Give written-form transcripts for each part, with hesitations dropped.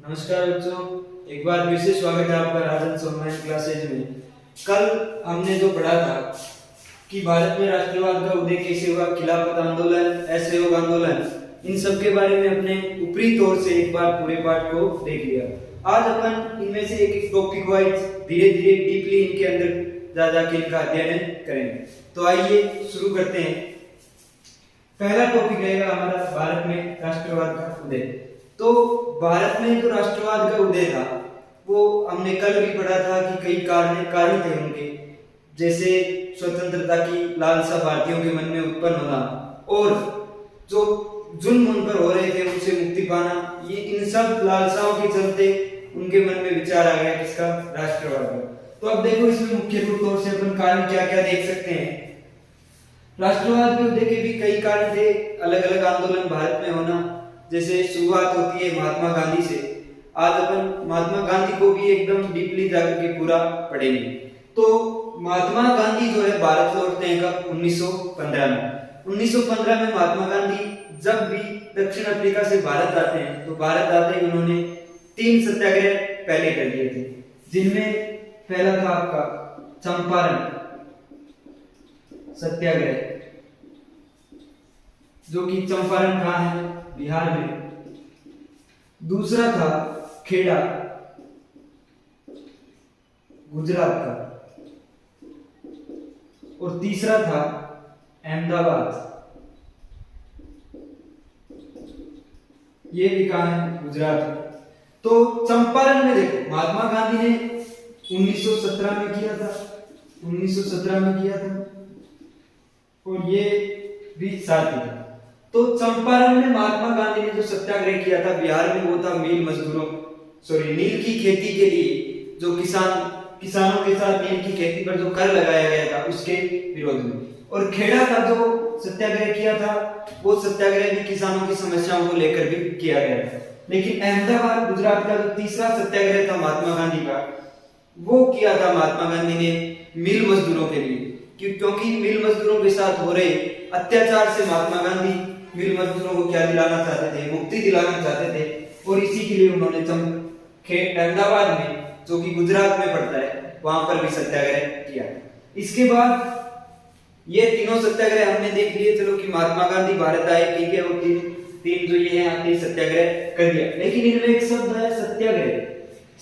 नमस्कार बच्चों, एक बार फिर से स्वागत है आपका राजन ऑनलाइन क्लासेज में। कल हमने जो पढ़ा था कि भारत में राष्ट्रवाद का उदय कैसे हुआ, खिलाफत आंदोलन, असहयोग आंदोलन, इन सब के बारे में अपने ऊपरी तौर से एक बार पूरे पाठ को देख लिया। आज अपन इनमें से एक एक टॉपिक वाइज धीरे धीरे डीपली इनके अंदर जा जाके इनका अध्ययन करेंगे। तो आइए शुरू करते हैं। पहला टॉपिक रहेगा हमारा भारत में राष्ट्रवाद का उदय। तो भारत में जो राष्ट्रवाद का उदय था वो हमने कल भी पढ़ा था कि कई कारण थे उनके, जैसे स्वतंत्रता की लालसा भारतीयों के मन में उत्पन्न होना और जो जुल्म उन पर हो रहे थे उनसे मुक्ति पाना। ये इन सब लालसाओं के चलते उनके मन में विचार आ गया किसका, राष्ट्रवाद का। तो अब देखो इसमें मुख्य तौर से अपन कारण क्या क्या देख सकते हैं। राष्ट्रवाद के उदय के भी कई कारण थे, अलग अलग आंदोलन भारत में होना। जैसे शुरुआत होती है महात्मा गांधी से। आज अपन महात्मा गांधी को भी एकदम डीपली जाकर के पूरा पढ़ेंगे। तो महात्मा गांधी जो है भारत लौटते हैं कब, 1915 में। 1915 में महात्मा गांधी जब भी दक्षिण अफ्रीका से भारत आते हैं तो भारत आते ही उन्होंने 3 सत्याग्रह पहले कर दिए थे, जिनमें पहला था आपका चंपारण सत्याग्रह, जो कि चंपारण कहाँ है, बिहार में। दूसरा था खेड़ा, गुजरात का। और तीसरा था अहमदाबाद, ये भी कहाँ है, गुजरात में। तो चंपारण में देखो महात्मा गांधी ने 1917 में किया था, 1917 में किया था, और ये भी साथ ही था। तो चंपारण में महात्मा गांधी ने जो सत्याग्रह किया था बिहार में, वो था नील की खेती के लिए, जो किसानों के साथ नील की खेती पर जो कर लगाया गया था उसके विरोध में। और खेड़ा का जो सत्याग्रह किया था वो सत्याग्रह भी किसानों की समस्याओं को लेकर भी किया गया था। लेकिन अहमदाबाद गुजरात का जो तीसरा सत्याग्रह था महात्मा गांधी का, वो किया था महात्मा गांधी ने मिल मजदूरों के लिए, क्योंकि मिल मजदूरों के साथ हो रहे अत्याचार से महात्मा गांधी मिल मजदूरों को क्या दिलाना चाहते थे, मुक्ति दिलाना चाहते थे। और इसी के लिए उन्होंने अहमदाबाद में, जो कि गुजरात में पड़ता है, वहां पर भी सत्याग्रह किया। इसके बाद ये तीनों सत्याग्रह हमने देख लिए। चलो कि महात्मा गांधी भारत आए, ठीक है, और तीन जो ये हैं सत्याग्रह कर दिया। लेकिन इनमें एक शब्द है सत्याग्रह।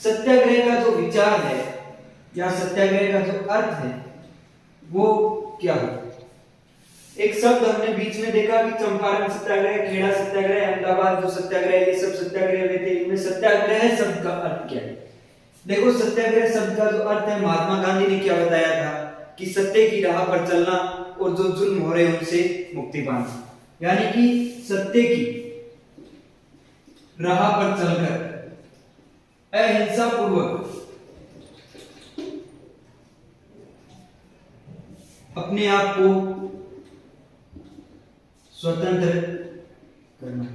सत्याग्रह का जो विचार है या सत्याग्रह का जो अर्थ है वो क्या है। एक शब्द हमने बीच में देखा कि चंपारण सत्याग्रह, खेड़ा सत्याग्रह, अहमदाबाद जो सत्याग्रह, ये सब सत्याग्रह हुए थे। इनमें सत्याग्रह शब्द का अर्थ क्या है। देखो सत्याग्रह शब्द का जो अर्थ है, महात्मा गांधी ने क्या बताया था कि सत्य की राह पर चलना और जो जुल्म हो रहे हैं उनसे मुक्ति पाना, यानी कि सत्य की राह पर चलकर अहिंसा पूर्वक अपने आप को स्वतंत्र करना।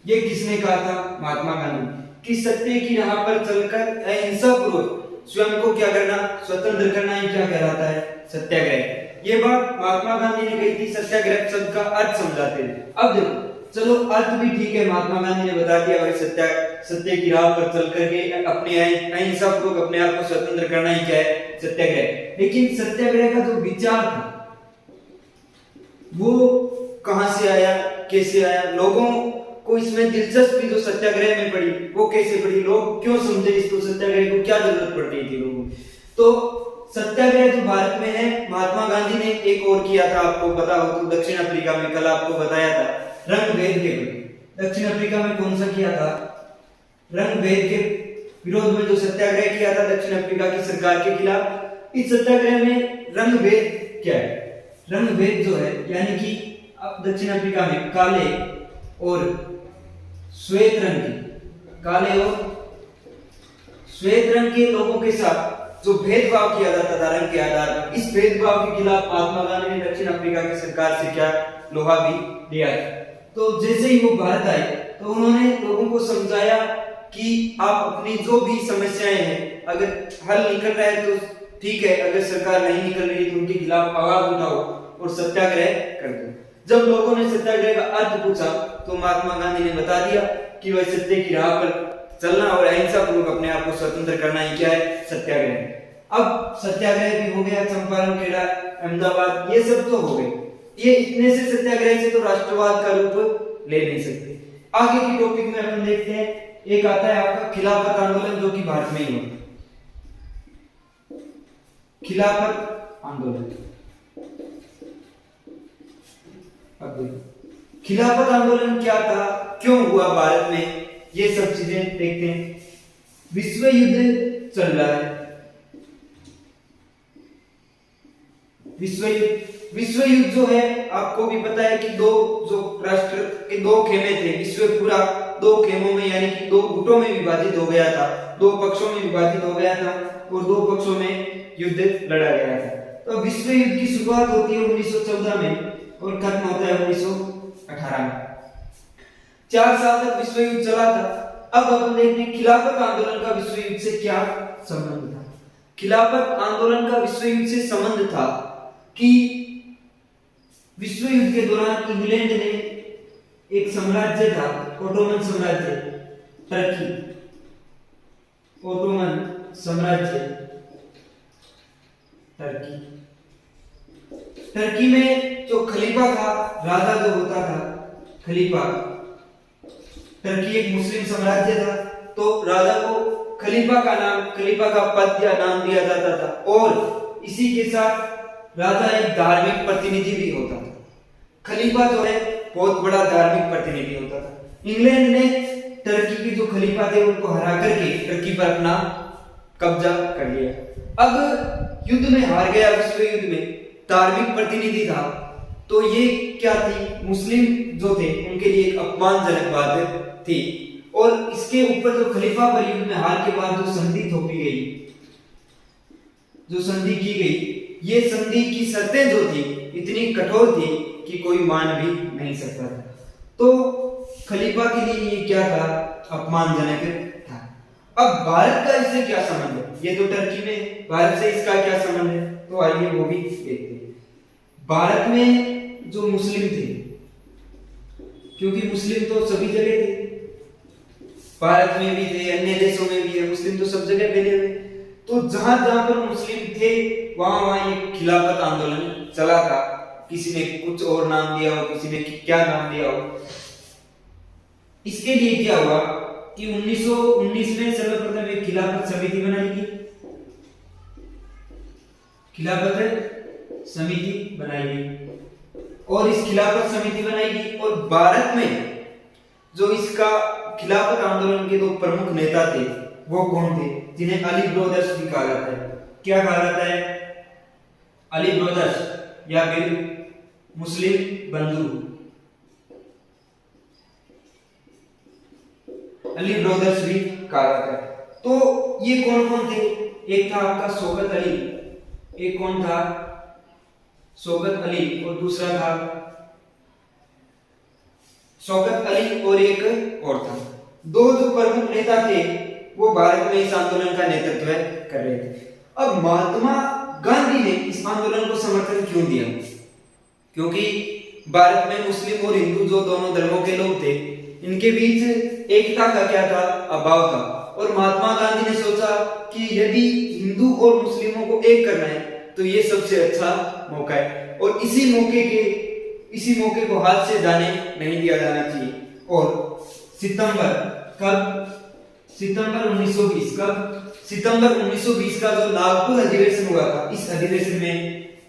ये किसने कहा था, महात्मा गांधी, कि सत्य की राह पर चलकर अहिंसा पूर्वक स्वयं को क्या करना, स्वतंत्र करना, ही क्या कहलाता है, सत्याग्रह। ये बात महात्मा गांधी ने कही थी। सत्याग्रह शब्द का अर्थ समझाते हैं। अब देखो, चलो अर्थ भी ठीक है, महात्मा गांधी ने बता दिया भाई सत्य की राह पर चल करके अपने अहिंसा पूर्वक अपने आप को स्वतंत्र करना ही क्या है, सत्याग्रह। लेकिन सत्याग्रह का जो विचार था वो कहां से आया, कैसे आया, लोगों को इसमें दिलचस्पी जो सत्याग्रह में पड़ी वो कैसे पड़ी, लोग क्यों समझे इसको, सत्याग्रह को क्या जरूरत पड़ रही थी लोगों को। तो सत्याग्रह जो भारत में है, महात्मा गांधी ने एक और किया था, आपको पता हो तो, दक्षिण अफ्रीका में। कल आपको बताया था रंग भेद के प्रति। दक्षिण अफ्रीका में कौन सा किया था, रंग भेद के विरोध में जो सत्याग्रह किया था दक्षिण अफ्रीका की सरकार के खिलाफ। इस सत्याग्रह में रंग भेद क्या है, रंग भेद जो है, यानी कि अब दक्षिण अफ्रीका में काले और श्वेत रंग के, काले और श्वेत रंग के लोगों के साथ जो भेदभाव किया जाता था रंग के आधार पर, इस भेदभाव के खिलाफ महात्मा गांधी ने दक्षिण अफ्रीका की सरकार से क्या, लोहा भी लिया। तो जैसे ही वो भारत आए तो उन्होंने लोगों को समझाया कि आप अपनी जो भी समस्याएं हैं, अगर हल निकल रहा है तो ठीक है, अगर सरकार नहीं निकल रही तो उनके खिलाफ आवाज उठाओ और सत्याग्रह कर दो। जब लोगों ने सत्याग्रह का अर्थ पूछा तो महात्मा गांधी ने बता दिया कि वह सत्य की राह पर चलना और अहिंसा पूर्वक अपने आप को स्वतंत्र करना ही क्या है, सत्याग्रह। अब सत्याग्रह भी हो गया, चंपारण, खेड़ा, अहमदाबाद, ये सब तो हो गए। ये इतने से सत्याग्रह से तो राष्ट्रवाद का रूप ले नहीं सकते। आगे की टॉपिक में अपन देखते हैं, एक आता है आपका खिलाफत आंदोलन, जो कि भारत में ही हुआ। खिलाफत आंदोलन, अब देखो खिलाफत आंदोलन क्या था, क्यों हुआ भारत में, ये सब चीजें देखते हैं। विश्व युद्ध चल रहा है, विश्व युद्ध जो है आपको भी पता है कि दो जो राष्ट्र के दो खेमे थे, विश्व पूरा दो खेमों में यानी कि दो गुटों में विभाजित हो गया था, दो पक्षों में विभाजित हो गया था और दो पक्षों में युद्ध लड़ा गया था। तो विश्व युद्ध की शुरुआत होती है 1914 में और खत्म होता है 1918 में। 4 साल तक विश्व युद्ध चला था। अब अपन देखते हैं खिलाफत आंदोलन का विश्व युद्ध से क्या संबंध था। खिलाफत आंदोलन का विश्व युद्ध से संबंध था कि विश्व युद्ध के दौरान इंग्लैंड ने एक साम्राज्य था, ओटोमन साम्राज्य, टर्की, ओटोमन साम्राज्य, टर्की में जो खलीफा था, राजा जो होता था खलीफा, टर्की एक मुस्लिम साम्राज्य था, तो राजा को खलीफा का पद या नाम दिया जाता था और इसी के साथ राजा एक धार्मिक प्रतिनिधि भी होता था। खलीफा जो है बहुत बड़ा धार्मिक प्रतिनिधि होता था। इंग्लैंड ने टर्की के जो खलीफा थे उनको हरा करके टर्की पर अपना कब्जा कर लिया। अब युद्ध में हार गया, विश्व युद्ध में धार्मिक प्रतिनिधि था, तो ये क्या थी, मुस्लिम जो थे उनके लिए एक अपमानजनक बात थी। और इसके ऊपर जो खलीफा पर युद्ध में हार के बाद जो संधि थोपी गई, जो संधि की गई, ये संधि की शर्तें जो थी इतनी कठोर थी कि कोई मान भी नहीं सकता था। तो खलीफा के लिए ये क्या था, अपमानजनक था। अब भारत का इससे क्या संबंध है, ये तो टर्की में, भारत से इसका क्या संबंध है, तो आइए वो भी देखते हैं। भारत में जो मुस्लिम थे, क्योंकि मुस्लिम तो सभी जगह थे, भारत में भी थे, अन्य देशों में भी है, मुस्लिम तो सब जगह फैले हुए, तो जहां जहां पर मुस्लिम थे वहां ये खिलाफत आंदोलन चला था। किसी ने कुछ और नाम दिया हो, किसी ने क्या नाम दिया हो। इसके लिए क्या हुआ कि 1919 में सर्वप्रथम एक खिलाफत समिति बनाई गई, खिलाफत समिति बनाई गई और इस खिलाफत समिति बनाई गई और भारत में जो इसका खिलाफत आंदोलन के दो प्रमुख नेता थे वो कौन थे, जिन्हें अली ब्रदर्स भी कहा जाता है। क्या कहा जाता है, अली ब्रदर्स या फिर मुस्लिम बंधु, अली ब्रदर्स भी कहा जाता है। तो ये कौन कौन थे, एक था आपका शौकत अली, एक कौन था, शौकत अली, और दूसरा था शौकत अली और एक और था। दो जो प्रमुख नेता थे वो भारत में इस आंदोलन का नेतृत्व कर रहे थे। अब महात्मा गांधी ने इस आंदोलन को समर्थन क्यों दिया, क्योंकि भारत में मुस्लिम और हिंदू जो दोनों धर्मों के लोग थे इनके बीच एकता का क्या था, अभाव था। और महात्मा गांधी ने सोचा कि यदि हिंदू और मुस्लिमों को एक करना है तो ये सबसे अच्छा मौका है और इसी मौके को हाथ से जाने नहीं दिया जाना चाहिए। और सितंबर 1920 का जो नागपुर अधिवेशन हुआ था, इस अधिवेशन में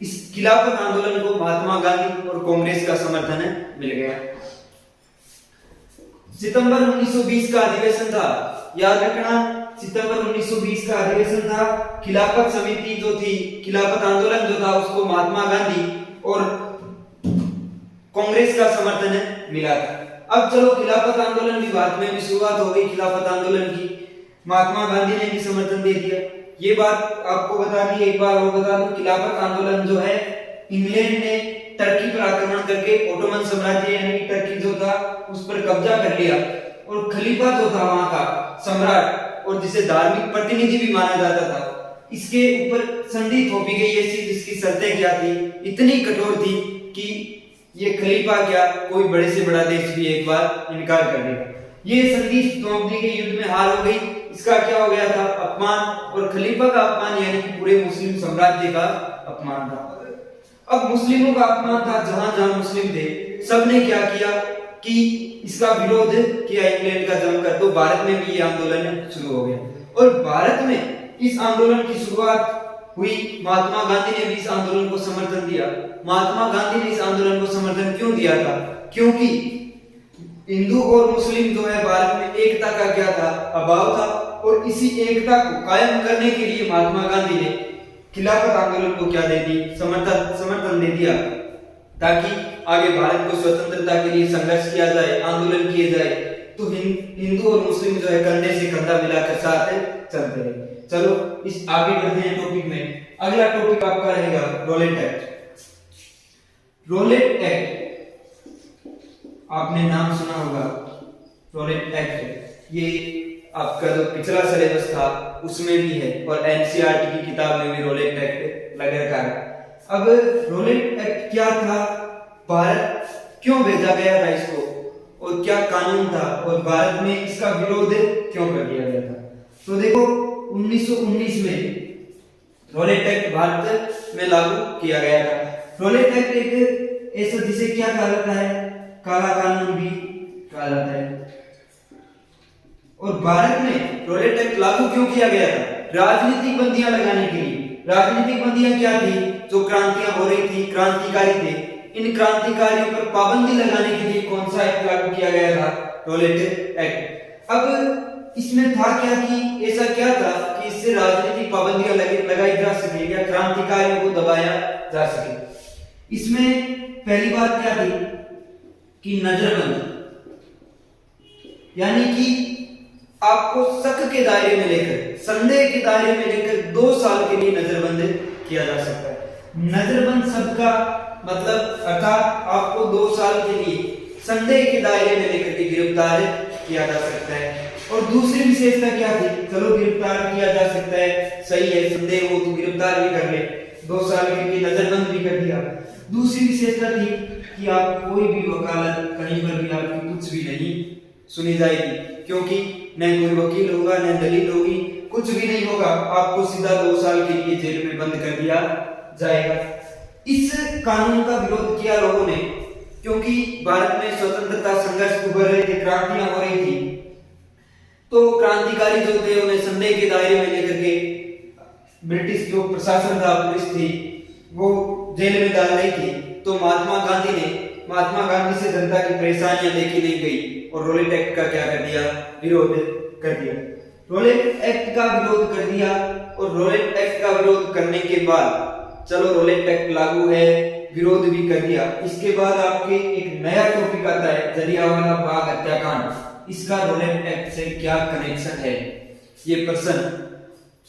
इस खिलाफत आंदोलन को महात्मा गांधी और कांग्रेस का समर्थन मिल गया। सितंबर 1920 का अधिवेशन था, याद रखना, सितंबर 1920 का अधिवेशन था। खिलाफत समिति जो थी, खिलाफत आंदोलन जो था, उसको महात्मा गांधी और कांग्रेस का समर्थन मिला था। अब चलो खिलाफत आंदोलन भी भारत में भी शुरुआत हो गई, खिलाफत आंदोलन की महात्मा गांधी ने भी समर्थन दे दिया। ये बात आपको बता दी, एक बार और बता दूं, खिलाफत आंदोलन जो है इंग्लैंड ने टर्की पर आक्रमण करके ओटोमन साम्राज्य यानी टर्की जो था उस पर कब्जा कर लिया और खलीफा जो था वहां का सम्राट और जिसे धार्मिक प्रतिनिधि भी माना जाता था, इसके ऊपर संधि थोपी गई ऐसी जिसकी शर्तें क्या थी, इतनी कठोर थी कि ये खलीफा क्या कोई बड़े से बड़ा देश भी एक बार इनकार कर देगा। ये संधि सौंपने के युद्ध में हार हो गई। इसका क्या हो गया था? अपमान, और खलीफा का अपमान यानी कि पूरे मुस्लिम साम्राज्य का अपमान था। अब मुस्लिमों का अपमान था, जहां जहां मुस्लिम थे सबने क्या किया कि इसका विरोध किया इंग्लैंड का जमकर। तो भारत में भी ये आंदोलन शुरू हो गया और भारत में इस आंदोलन की शुरुआत हुई। महात्मा गांधी ने भी इस आंदोलन को समर्थन दिया। महात्मा गांधी ने इस आंदोलन को समर्थन क्यों दिया था? क्योंकि हिंदू और मुस्लिम जो है भारत में एकता का क्या था? अभाव था, और इसी एकता को कायम करने के लिए महात्मा गांधी ने खिलाफत आंदोलन को क्या दे दी? समर्थन दे दिया, ताकि आगे भारत को स्वतंत्रता के लिए संघर्ष किया जाए, आंदोलन किए जाए। तो हिंदू और मुस्लिम जो है कंधे से कंधा मिलाकर साथ चलते रहे। चलो इस आगे बढ़ते हैं टॉपिक में। अगला टॉपिक आपका रहेगा रोलेट एक्ट। रोलेट एक्ट आपने नाम सुना होगा, रोलेट एक्ट। ये आपका जो पिछला सिलेबस था उसमें भी है और एनसीईआरटी की किताब में भी रोलेट एक्ट लग रखा है। अब रोलेट एक्ट क्या था? भारत क्यों भेजा गया था इसको, और क्या कानून था, और भारत में इसका विरोध क्यों कर दिया गया था? तो देखो 1919 में रोलेट एक्ट भारत में लागू किया गया था। रोलेट एक्ट एक ऐसा जिसे क्या कहा जाता है? काला कानून भी कहा जाता है। और भारत में रोलेट एक्ट लागू क्यों किया गया था? राजनीतिक बंदियां लगाने के लिए। राजनीतिक बंदियां क्या थी? जो क्रांतियां हो रही थी, क्रांतिकारी थे, इन क्रांतिकारियों पर पाबंदी लगाने के लिए कौन सा एक्ट लागू किया गया था? Rowlatt Act. अब इसमें था क्या कि ऐसा क्या था कि इससे राजनीतिक पाबंदियां लगाई जा सके या क्रांतिकारियों को दबाया जा सके। इसमें पहली बात क्या थी कि नजरबंद, यानी कि आपको शक के दायरे में लेकर, संदेह के दायरे में लेकर 2 साल के लिए नजरबंद किया जा सकता है। नजरबंद शब्द का मतलब अर्थात आपको 2 साल के लिए संदेह के दायरे में लेकर के गिरफ्तार किया जा सकता है। और दूसरी विशेषता क्या थी? चलो गिरफ्तार किया जा सकता है, सही है, संदेह हो तो गिरफ्तार भी कर ले, 2 साल के लिए नजरबंद भी कर दिया। दूसरी विशेषता थी कि आप कोई भी वकालत कहीं पर भी आपकी कुछ भी नहीं सुनी जाएगी, क्योंकि न कोई वकील होगा, न दलील होगी, कुछ भी नहीं होगा, आपको सीधा 2 साल के लिए जेल में बंद कर दिया जाएगा। इस कानून का विरोध किया लोगों ने, क्योंकि भारत में स्वतंत्रता संघर्ष उभर रहे थे, क्रांतियां हो रही थी। तो क्रांतिकारी जो थे उन्हें संदेह के दायरे में लेकर के ब्रिटिश जो प्रशासन था, पुलिस थी, वो जेल में डाल रही थी। तो महात्मा गांधी से जनता की परेशानियां देखी नहीं गई और रोलेट एक्ट का क्या कर दिया? विरोध कर दिया। रोलेट एक्ट का विरोध कर दिया, और रोलेट एक्ट का विरोध करने के बाद चलो रोलेट एक्ट लागू है, विरोध भी कर दिया। इसके बाद आपके एक नया टॉपिक आता है, जलियांवाला बाग हत्याकांड। इसका रोलेट एक्ट से क्या कनेक्शन है? ये प्रश्न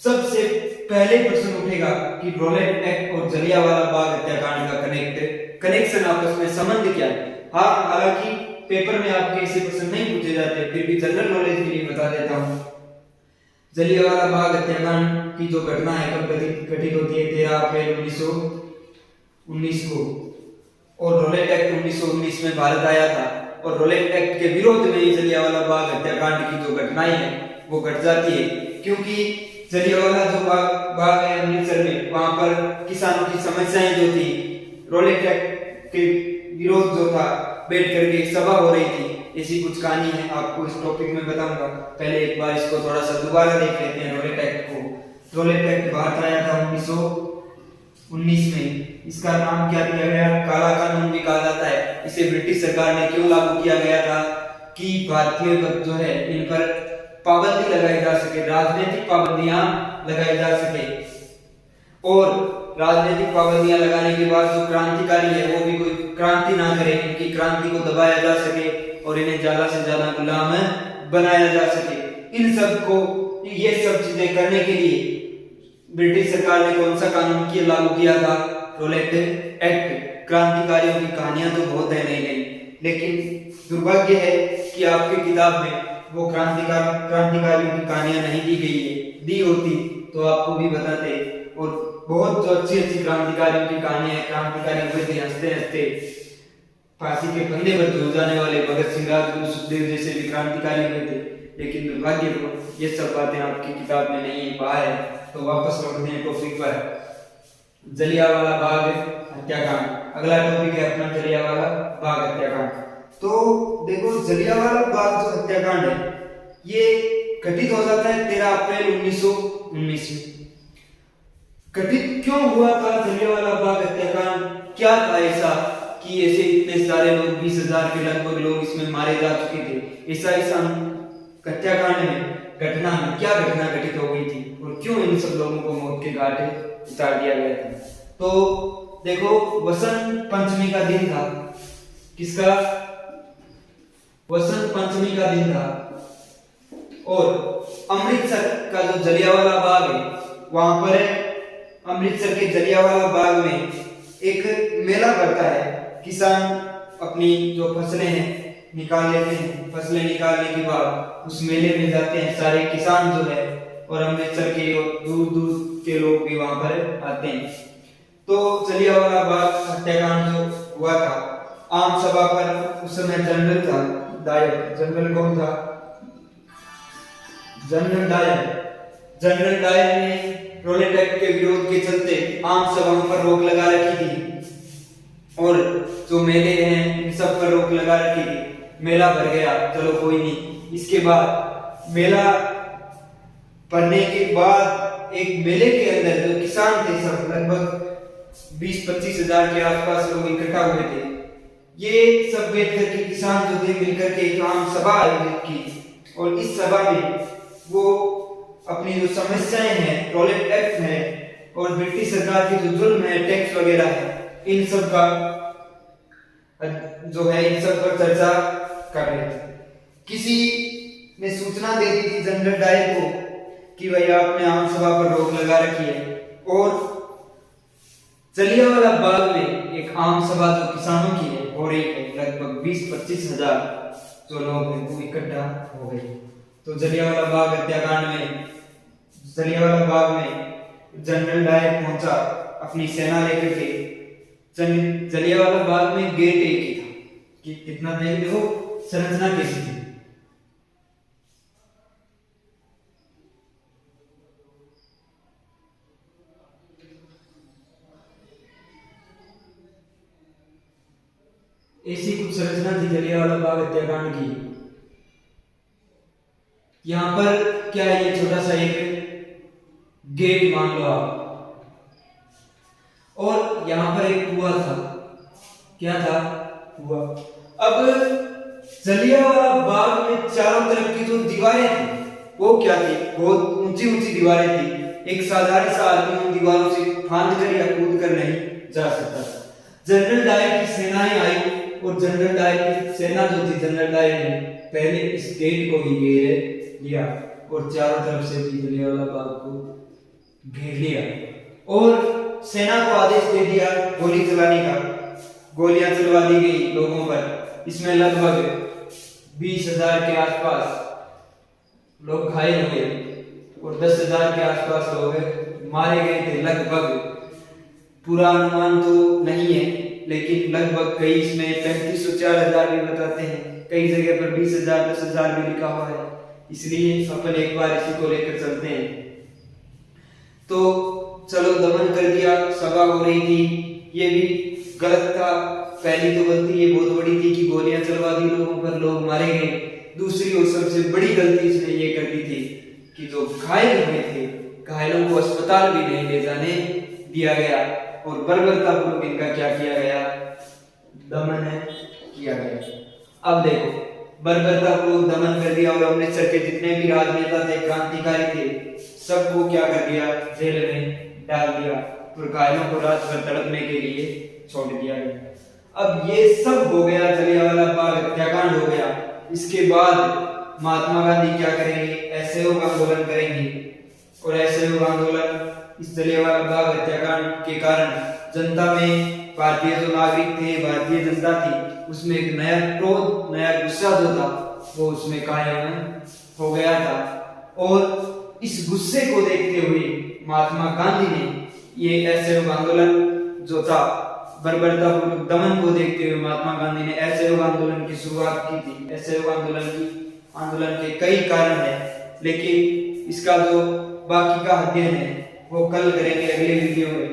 सबसे पहले प्रश्न उठेगा कि रोलेट एक्ट और जलियांवाला बाग हत्याकांड का कनेक्शन आपस में संबंध क्या है? हाँ, हालांकि पेपर में आपके ऐसे प्रश्न नहीं पूछे जाते, फिर भी जनरल नॉलेज के लिए बता देता हूँ। जलियांवाला बाग हत्याकांड की जो घटना है कब घटित होती है? 13 अप्रैल 1919 को, और रोलेट एक्ट 1919 में भारत आया था, और रोलेट एक्ट के विरोध में जलियांवाला बाग हत्याकांड की जो घटनाएं हैं वो घट जाती है। क्योंकि जलियांवाला जो बाग है अमृतसर में, वहां पर किसानों की समस्याएं जो थी, रोलेट एक्ट के विरोध जो था, बैठ करके एक सभा हो रही थी, ऐसी कुछ कहानी है, आपको इस टॉपिक में बताऊंगा। पहले एक बार इसको थोड़ा सा दोबारा देख लेते हैं रोलेट एक्ट को। रोलेट एक्ट भारत आया था 1919 में। इसका नाम क्या दिया गया? काला कानून भी कहा जाता है। इसे ब्रिटिश सरकार ने क्यों लागू किया गया था? कि भारतीय जो है इन पर पाबंदी लगाई जा सके, राजनीतिक पाबंदियां लगाई जा सके, और राजनीतिक पाबंदियां लगाने के बाद जो क्रांतिकारी है वो भी कोई क्रांति ना करे, इनकी क्रांति को दबाया जा सके और इन्हें ज्यादा से ज्यादा गुलाम बनाया जा सके। इन सब को, ये सब चीजें करने के लिए ब्रिटिश सरकार ने कौन सा कानून किया लागू किया था? Rowlatt Act. क्रांतिकारियों की कहानियां तो बहुत है नई नई, लेकिन दुर्भाग्य है कि आपकी किताब में वो क्रांतिकारियों की कहानियां नहीं दी गई है। दी होती तो आपको भी बताते, और बहुत जो अच्छी अच्छी क्रांतिकारियों की कहानियां, क्रांतिकारी हुए थे हंसते हंसते, फांसी के फंदे पर झूल जाने वाले भगत सिंह, राजगुरु, सुखदेव जैसे भी क्रांतिकारी हुए थे। लेकिन दुर्भाग्य को ये सब बातें आपकी किताब में नहीं पाए। तो वापस लौटते हैं टॉपिक पर, जलियांवाला बाग हत्याकांड। अगला टॉपिक है अपना जलियांवाला बाग हत्याकांड। तो देखो जलियांवाला बाग जो हत्याकांड है ये घटित हो जाता है 13 अप्रैल 1919 में। घटित क्यों हुआ था जलियांवाला बाग हत्याकांड? क्या था ऐसा कि ऐसे इतने सारे लोग 20,000 के लगभग लोग इसमें मारे जा चुके थे? ऐसा हत्याकांड में घटना में क्या घटना घटित हो गई थी और क्यों इन सब लोगों को मौत के घाटे उतार दिया गया था? तो देखो वसंत पंचमी का दिन था। किसका? वसंत पंचमी का दिन था और अमृतसर का जो जलियांवाला बाग है वहां पर अमृतसर के जलियांवाला बाग में एक मेला पड़ता है। किसान अपनी जो फसलें हैं निकाल लेते हैं। फसलें निकालने के बाद उस मेले में जाते हैं सारे किसान जो है, और अमृतसर के दूर दूर के लोग भी वहां पर आते हैं। तो जलियांवाला बाग हत्याकांड जो हुआ था, आम सभा पर उस समय जनरल था डायर। जनरल कौन था? General Dyer. जनरल डायर ने रोलेट एक्ट के विरोध के चलते आम सभाओं पर रोक लगा रखी थी और जो मेले हैं इन सब पर रोक लगा रखी थी। मेला भर गया, चलो कोई नहीं। इसके बाद मेला भरने के बाद एक मेले के अंदर जो किसान थे सब लगभग 20-25 हजार के आसपास लोग इकट्ठा हुए थे। ये सब बैठ करके किसान जो थे मिलकर के एक आम सभा आयोजित की और इस सभा में वो अपनी जो समस्याएं हैं, टॉयलेट एक्ट है और ब्रिटिश सरकार की जो जुल्म है, टैक्स वगैरह है, इन सब का जो है इन सब पर चर्चा कर रहे थे। किसी ने सूचना दे दी थी जनरल डायर को कि भाई आपने आम सभा पर रोक लगा रखी है और जलियांवाला बाग में एक आम सभा जो किसानों की है हो रही है। लगभग 20-25 हजार जो लोग हैं वो इकट्ठा हो गए। तो जलियांवाला बाग हत्याकांड में जलियांवाला बाग में जनरल डायर पहुंचा अपनी सेना लेकर के। जलियांवाला बाग में गेट एक ही था कि कितना देख देखो संरचना कैसी थी। ऐसी कुछ संरचना थी जलियांवाला बाग हत्याकांड की। यहां पर क्या है, ये छोटा सा एक गेट मान लो आप, और यहां पर एक कुआं था। क्या था? कुआं। अब जलियांवाला बाग में चारों तरफ की जो दीवारें थी वो क्या थी? बहुत ऊंची ऊंची दीवारें थी। एक साधारण सा आदमी उन दीवारों से फांद कर या कूद कर नहीं जा सकता था। जनरल डायर की सेनाएं आई और जनरल डायर की सेना जो थी, जनरल डायर ने पहले इस गेट को ही घेर लिया और चारों तरफ से भी जलियांवाला बाग को घेर लिया और सेना को आदेश दे दिया गोली चलाने का। गोलियां चलवा दी गई लोगों पर। इसमें लगभग 20,000 के आसपास लोग घायल हुए और 10,000 के आसपास लोग मारे गए थे। लगभग पूरा अनुमान तो नहीं है, लेकिन लगभग कई इसमें 3500-4000 भी बताते हैं। कई जगह पर 20,000 10,000 भी लिखा हुआ है। इसलिए अपन एक बार इसी को लेकर चलते हैं। तो चलो दमन कर दिया, सभा हो रही थी, ये भी गलत था। पहली तो गलती ये बहुत बड़ी थी कि गोलियां चलवा दी लोगों पर, लोग मारे गए। दूसरी और सबसे बड़ी गलती इसने ये कर दी थी कि जो घायल हुए थे, घायलों को अस्पताल भी नहीं ले जाने दिया गया और बर्बरतापूर्वक इनका क्या किया गया? दमन किया गया। अब देखो बर्बरतापूर्वक दमन कर दिया और अमृतसर के जितने भी राजनेता थे, क्रांतिकारी थे, सबको क्या कर दिया? जेल में डाल दिया और घायलों को रात भर तड़पने के लिए छोड़ दिया गया। अब ये सब हो गया, जलियांवाला बाग हत्याकांड हो गया। इसके बाद महात्मा गांधी क्या करेंगे? असहयोग आंदोलन करेंगे और असहयोग आंदोलन इस जलियांवाला बाग हत्याकांड के कारण जनता में, भारतीय जो नागरिक थे, भारतीय जनता थी, उसमें एक नया क्रोध, नया गुस्सा जो था वो उसमें कायम हो गया था। और इस गुस्से को देखते हुए महात्मा गांधी ने ये असहयोग आंदोलन जो था बर्बरतापूर्वक दमन को देखते हुए महात्मा गांधी ने असहयोग आंदोलन की शुरुआत की थी। असहयोग आंदोलन के कई कारण हैं, लेकिन इसका जो बाकी का अध्ययन है वो कल करेंगे अगले वीडियो में।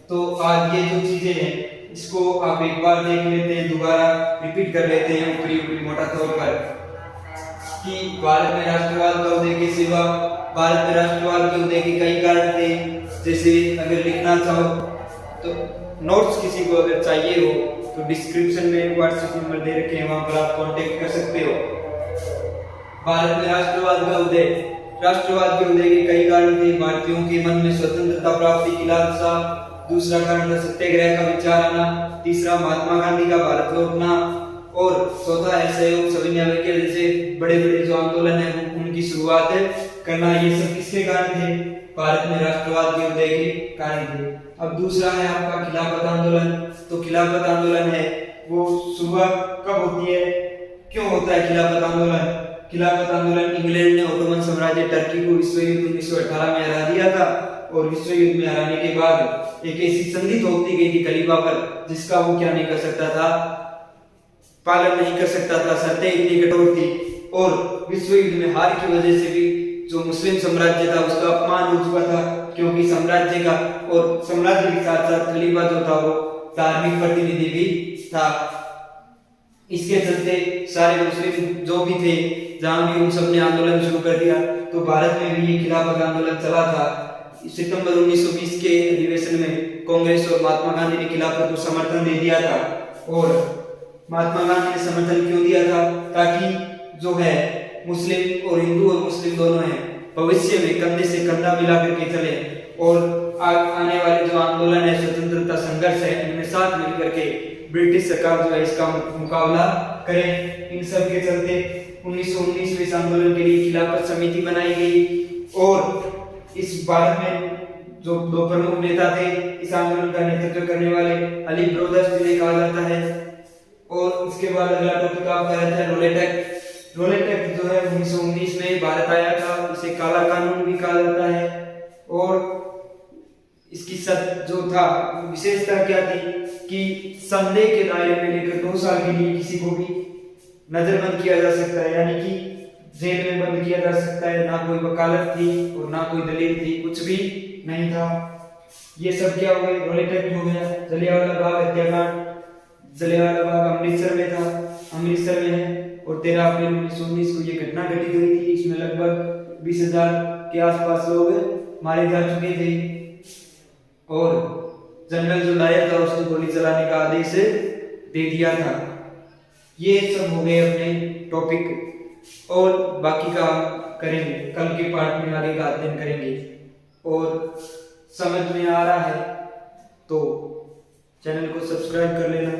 तो आज ये जो चीजें हैं इसको आप एक बार देख लेते हैं, दोबारा रिपीट कर लेते हैं ऊपरी मोटा तौर पर कि भारत में राष्ट्रवाद का उदय के सिवा भारत में राष्ट्रवाद के उदय के कई कारण थे। जैसे अगर लिखना चाहो तो नोट्स किसी को अगर चाहिए हो तो डिस्क्रिप्शन में व्हाट्सएप नंबर दे रखे हैं, वहां पर आप कांटेक्ट कर सकते हो। भारत में राष्ट्रवाद के उदय के कई कारण थे। भारतीयों के मन में स्वतंत्रता प्राप्ति की लालसा, दूसरा कारण था सत्याग्रह का विचार आना, तीसरा महात्मा गांधी का भारत लौटना और चौथा असहयोग सविनय अवज्ञा जैसे बड़े जो आंदोलन है उनकी शुरुआत करना। ये सब किसके कारण थे? भारत में राष्ट्रवाद के उदय के कारण थे। अब दूसरा है आपका खिलाफत आंदोलन। तो खिलाफत आंदोलन है वो शुरुआत कब होती है, क्यों होता है खिलाफत आंदोलन? खिलाफत आंदोलन इंग्लैंड ने ओटोमन साम्राज्य टर्की को विश्व युद्ध 1918 में हरा दिया था और विश्व युद्ध में हराने के बाद एक ऐसी संधि थोपती गई थी खलीफा पर जिसका वो क्या नहीं कर सकता था, पालन नहीं कर सकता था। शर्तें इतनी कठोर थी और विश्व युद्ध में हार की वजह से भी जो मुस्लिम साम्राज्य था उसका अपमान हो चुका था, क्योंकि साम्राज्य का और साम्राज्य के साथ साथ खलीफा जो था वो धार्मिक प्रतिनिधि भी था। इसके चलते सारे मुस्लिम जो भी थे जहां भी उन सब ने आंदोलन शुरू कर दिया। तो भारत में भी ये खिलाफत आंदोलन चला था। सितंबर 1920 के अधिवेशन में कांग्रेस और महात्मा गांधी ने खिलाफत को समर्थन दे दिया था। और महात्मा गांधी ने समर्थन क्यों दिया था? ताकि जो है मुस्लिम और हिंदू और मुस्लिम दोनों हैं भविष्य में कंधे से कंधा मिला करके चले और आने वाले जो आंदोलन है स्वतंत्रता संघर्ष है इनमें साथ मिलकर के ब्रिटिश सरकार जो है इसका मुकाबला करें। इन सब के चलते 1919 में इस आंदोलन के लिए खिलाफत समिति बनाई गई और इस भारत में जो दो प्रमुख नेता थे इस आंदोलन का नेतृत्व करने वाले अली ब्रदर्स जिन्हें कहा जाता है। और इसके बाद अगला टॉपिक आपका रहता है रोलेट एक्ट। रोलेट एक्ट जो है 1919 में भारत आया था, इसे काला कानून भी कहा जाता है। और इसकी जो था विशेषता क्या थी कि संदेह के दायरे में लेकर 2 साल के लिए किसी को भी नजरबंद किया जा सकता है, यानी कि जेल में बंद किया जा सकता है। ना कोई वकालत थी और ना कोई दलील थी, कुछ भी नहीं था। ये सब क्या हो गया? रोलेट एक्ट हो गया। जलियांवाला बाग हत्याकांड, जलियांवाला बाग अमृतसर में था, अमृतसर में है और 13 अप्रैल 1919 को ये घटना घटित हुई थी। इसमें लगभग 20,000 के आसपास लोग मारे जा चुके थे और जनरल जो डायर था उसने गोली चलाने का आदेश दे दिया था। ये सब हो गए अपने टॉपिक और बाकी का करेंगे कल के पार्ट में, आगे का अध्ययन करेंगे। और समझ में आ रहा है तो चैनल को सब्सक्राइब कर लेना।